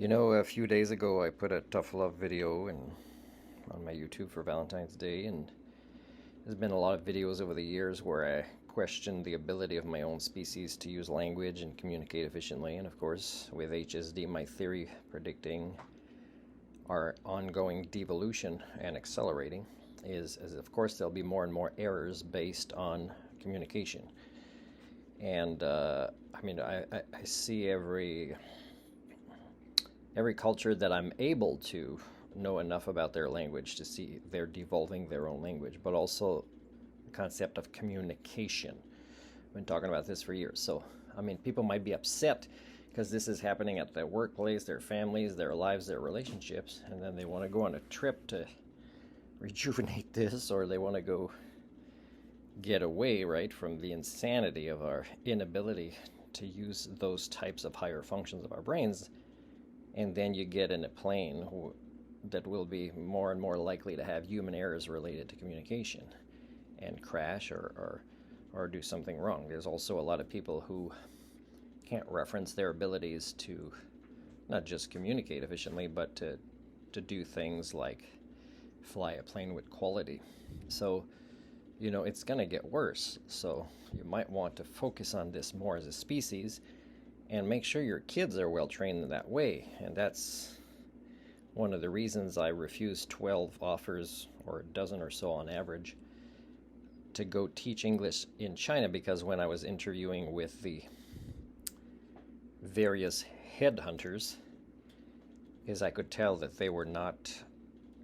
A few days ago I put a tough love video on my YouTube for Valentine's Day, and there's been a lot of videos over the years where I questioned the ability of my own species to use language and communicate efficiently. And of course, with HSD, my theory predicting our ongoing devolution and accelerating is of course there'll be more and more errors based on communication. And I see every culture that I'm able to know enough about their language to see they're devolving their own language, but also the concept of communication. I've been talking about this for years. So, people might be upset because this is happening at their workplace, their families, their lives, their relationships, and then they want to go on a trip to rejuvenate this, or they want to go get away, right, from the insanity of our inability to use those types of higher functions of our brains. And then you get in a plane that will be more and more likely to have human errors related to communication and crash or do something wrong. There's also a lot of people who can't reference their abilities to not just communicate efficiently, but to do things like fly a plane with quality. So, it's going to get worse. So you might want to focus on this more as a species and make sure your kids are well trained in that way. And that's one of the reasons I refuse 12 offers, or a dozen or so on average, to go teach English in China, because when I was interviewing with the various headhunters, I could tell that they were not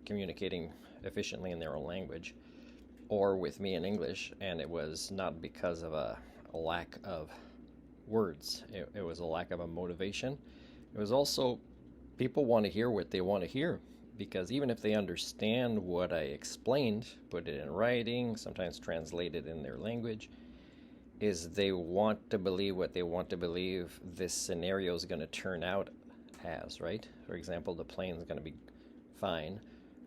communicating efficiently in their own language or with me in English, and it was not because of a lack of words. It was a lack of a motivation. It was also people want to hear what they want to hear, because even if they understand what I explained, put it in writing, sometimes translated in their language, is they want to believe what they want to believe this scenario is going to turn out as, right? For example, the plane's going to be fine,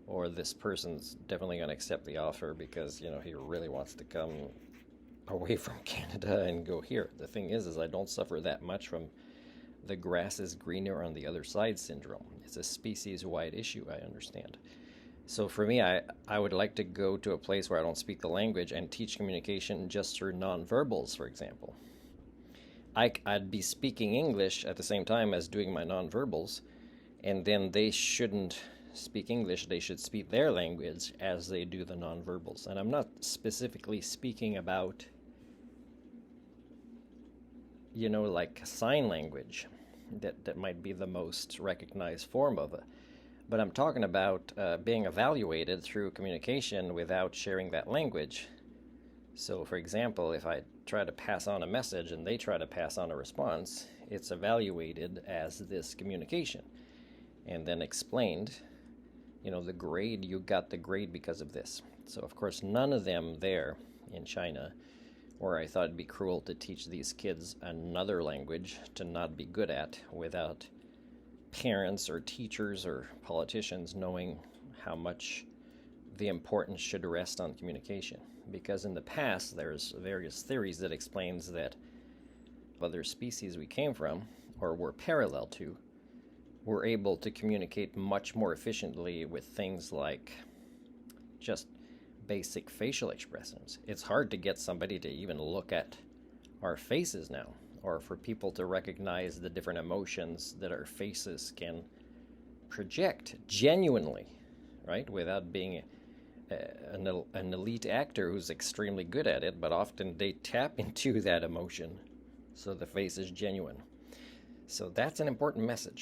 or this person's definitely going to accept the offer because, he really wants to come away from Canada and go here. The thing is I don't suffer that much from the grass is greener on the other side syndrome. It's a species-wide issue, I understand. So for me, I would like to go to a place where I don't speak the language and teach communication just through nonverbals, for example. I'd be speaking English at the same time as doing my nonverbals, and then they shouldn't speak English, they should speak their language as they do the nonverbals. And I'm not specifically speaking about like sign language that might be the most recognized form of it. But I'm talking about being evaluated through communication without sharing that language. So, for example, if I try to pass on a message and they try to pass on a response, it's evaluated as this communication and then explained, the grade, you got the grade because of this. So, of course, none of them there in China, where I thought it'd be cruel to teach these kids another language to not be good at without parents or teachers or politicians knowing how much the importance should rest on communication. Because in the past, there's various theories that explains that other species we came from or were parallel to were able to communicate much more efficiently with things like just basic facial expressions. It's hard to get somebody to even look at our faces now, or for people to recognize the different emotions that our faces can project genuinely, right? Without being an elite actor who's extremely good at it, but often they tap into that emotion so the face is genuine. So that's an important message.